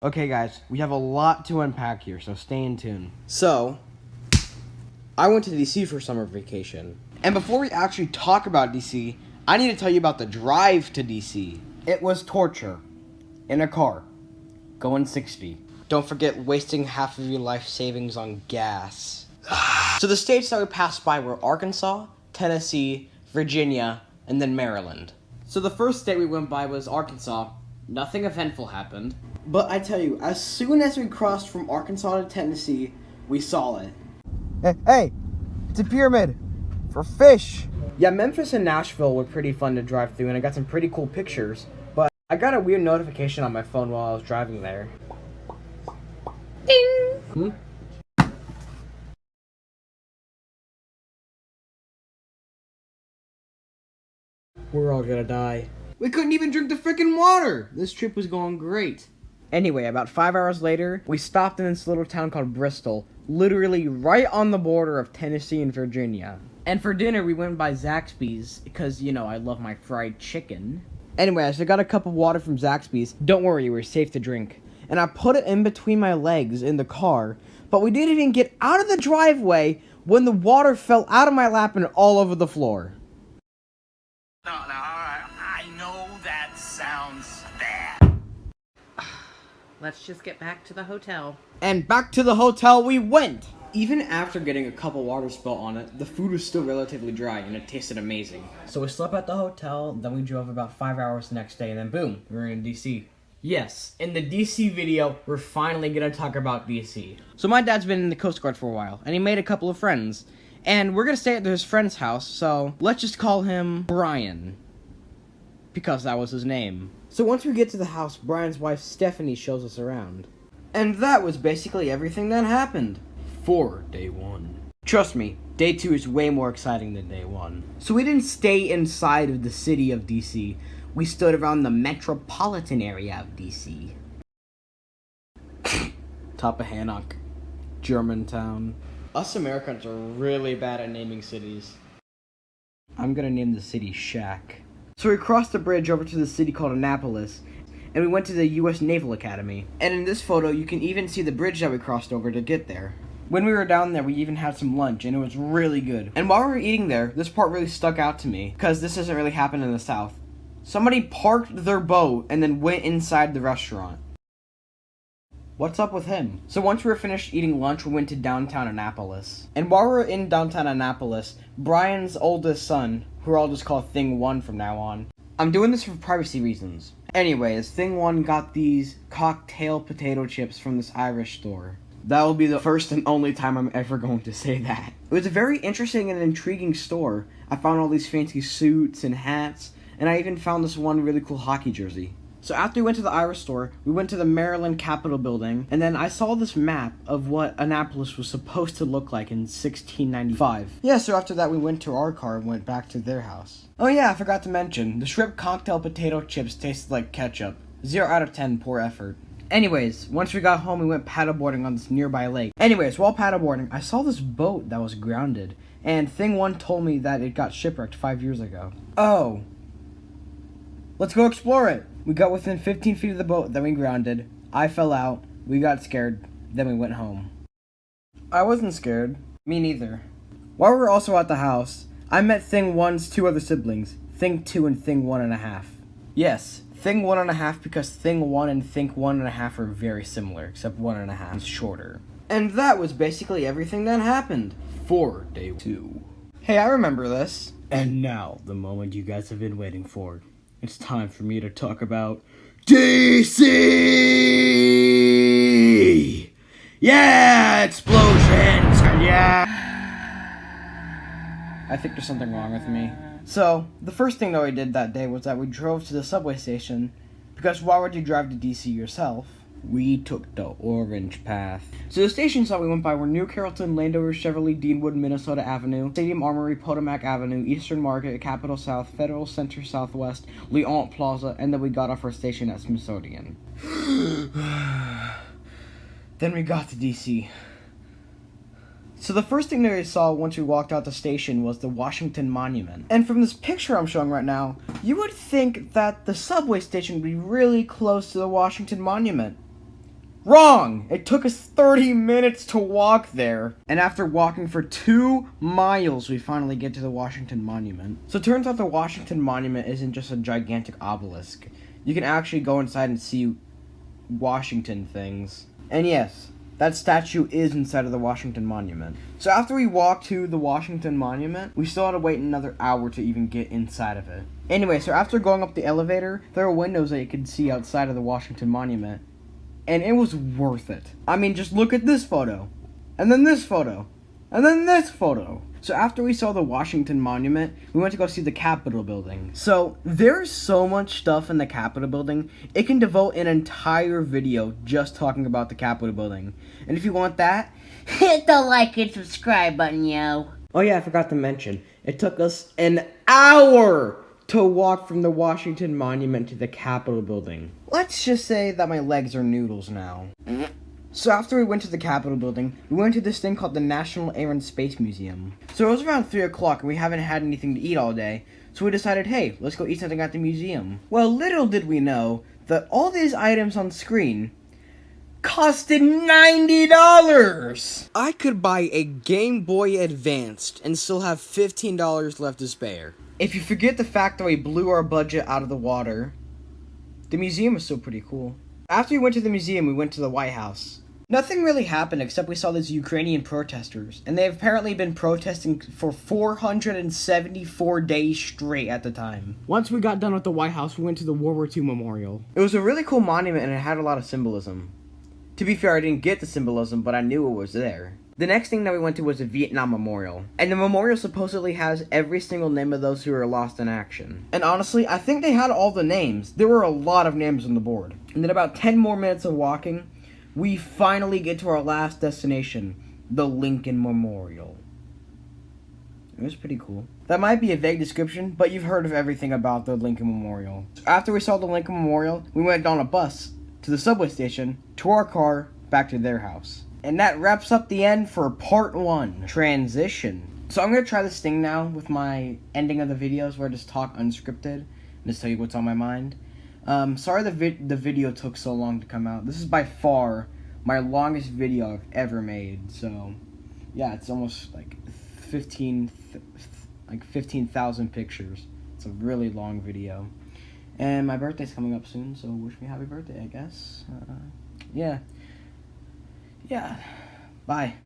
Okay, guys, we have a lot to unpack here, so stay in tune. So, I went to DC for summer vacation. And before we actually talk about DC, I need to tell you about the drive to DC. It was torture. In a car. Going 60. Don't forget wasting half of your life savings on gas. So the states that we passed by were Arkansas, Tennessee, Virginia, and then Maryland. So the first state we went by was Arkansas. Nothing eventful happened. But I tell you, as soon as we crossed from Arkansas to Tennessee, we saw it. Hey, it's a pyramid for fish. Yeah, Memphis and Nashville were pretty fun to drive through, and I got some pretty cool pictures. But I got a weird notification on my phone while I was driving there. Ding! We're all gonna die. We couldn't even drink the freaking water! This trip was going great. Anyway, about 5 hours later, we stopped in this little town called Bristol, literally right on the border of Tennessee and Virginia. And for dinner, we went by Zaxby's, because, you know, I love my fried chicken. Anyways, I got a cup of water from Zaxby's. Don't worry, we're safe to drink. And I put it in between my legs in the car, but we didn't even get out of the driveway when the water fell out of my lap and all over the floor. No, alright. I know that sounds bad. Let's just get back to the hotel. And back to the hotel we went! Even after getting a cup of water spilt on it, the food was still relatively dry and it tasted amazing. So we slept at the hotel, then we drove about 5 hours the next day, and then boom, we were in DC. Yes, in the DC video, we're finally gonna talk about DC. So my dad's been in the Coast Guard for a while, and he made a couple of friends. And we're gonna stay at his friend's house, so let's just call him Brian. Because that was his name. So once we get to the house, Brian's wife Stephanie shows us around. And that was basically everything that happened. For day 1. Trust me, day 2 is way more exciting than day 1. So we didn't stay inside of the city of DC. We stood around the metropolitan area of DC. Tappahannock. Germantown. Us Americans are really bad at naming cities. I'm gonna name the city Shack. So we crossed the bridge over to the city called Annapolis, and we went to the U.S. Naval Academy. And in this photo, you can even see the bridge that we crossed over to get there. When we were down there, we even had some lunch, and it was really good. And while we were eating there, this part really stuck out to me, because this doesn't really happen in the South. Somebody parked their boat and then went inside the restaurant. What's up with him? So once we were finished eating lunch, we went to downtown Annapolis. And while we were in downtown Annapolis, Brian's oldest son, who I'll just call Thing 1 from now on. I'm doing this for privacy reasons. Anyways, Thing 1 got these cocktail potato chips from this Irish store. That will be the first and only time I'm ever going to say that. It was a very interesting and intriguing store. I found all these fancy suits and hats, and I even found this one really cool hockey jersey. So after we went to the Irish store, we went to the Maryland Capitol building, and then I saw this map of what Annapolis was supposed to look like in 1695. Yeah, so after that we went to our car and went back to their house. Oh yeah, I forgot to mention, the shrimp cocktail potato chips tasted like ketchup. 0 out of 10, poor effort. Anyways, once we got home, we went paddleboarding on this nearby lake. Anyways, while paddleboarding, I saw this boat that was grounded, and Thing 1 told me that it got shipwrecked 5 years ago. Oh. Let's go explore it. We got within 15 feet of the boat, then we grounded. I fell out, we got scared, then we went home. I wasn't scared. Me neither. While we were also at the house, I met Thing 1's 2 other siblings, Thing 2 and Thing 1.5. Yes, Thing 1.5 because Thing 1 and Thing 1.5 are very similar, except 1.5 is shorter. And that was basically everything that happened. For day 2. Hey, I remember this. And now, the moment you guys have been waiting for. It's time for me to talk about DC! Yeah, explosions! Yeah! I think there's something wrong with me. So, the first thing that we did that day was that we drove to the subway station, because why would you drive to DC yourself? We took the orange path. So the stations that we went by were New Carrollton, Landover, Cheverly, Deanwood, Minnesota Avenue, Stadium Armory, Potomac Avenue, Eastern Market, Capitol South, Federal Center Southwest, Leont Plaza, and then we got off our station at Smithsonian. Then we got to DC. So the first thing that we saw once we walked out the station was the Washington Monument. And from this picture I'm showing right now, you would think that the subway station would be really close to the Washington Monument. Wrong! It took us 30 minutes to walk there. And after walking for 2 miles, we finally get to the Washington Monument. So it turns out the Washington Monument isn't just a gigantic obelisk. You can actually go inside and see Washington things. And yes, that statue is inside of the Washington Monument. So after we walked to the Washington Monument, we still had to wait another hour to even get inside of it. Anyway, so after going up the elevator, there were windows that you could see outside of the Washington Monument. And it was worth it. I mean, just look at this photo. And then this photo. And then this photo. So after we saw the Washington Monument, we went to go see the Capitol building. So there's so much stuff in the Capitol building, it can devote an entire video just talking about the Capitol building. And if you want that, Hit the like and subscribe button, yo. oh yeah, I forgot to mention, it took us an hour to walk from the Washington Monument to the Capitol building. Let's just say that my legs are noodles now. So after we went to the Capitol building, we went to this thing called the National Air and Space Museum. So it was around 3 o'clock and we haven't had anything to eat all day, so we decided, hey, let's go eat something at the museum. Well, little did we know that all these items on screen costed $90! I could buy a Game Boy Advanced and still have $15 left to spare. If you forget the fact that we blew our budget out of the water, the museum is still pretty cool. After we went to the museum, we went to the White House. Nothing really happened except we saw these Ukrainian protesters, and they've apparently been protesting for 474 days straight at the time. Once we got done with the White House, we went to the World War II Memorial. It was a really cool monument and it had a lot of symbolism. To be fair, I didn't get the symbolism, but I knew it was there. The next thing that we went to was the Vietnam Memorial. And the memorial supposedly has every single name of those who were lost in action. And honestly, I think they had all the names. There were a lot of names on the board. And then about 10 more minutes of walking, we finally get to our last destination, the Lincoln Memorial. It was pretty cool. That might be a vague description, but you've heard of everything about the Lincoln Memorial. After we saw the Lincoln Memorial, we went on a bus to the subway station, to our car, back to their house. And that wraps up the end for part 1, transition. So I'm going to try this thing now with my ending of the videos where I just talk unscripted and just tell you what's on my mind. Sorry the video took so long to come out. This is by far my longest video I've ever made. So yeah, it's almost like 15,000 pictures. It's a really long video. And my birthday's coming up soon, so wish me happy birthday, I guess. Yeah. Bye.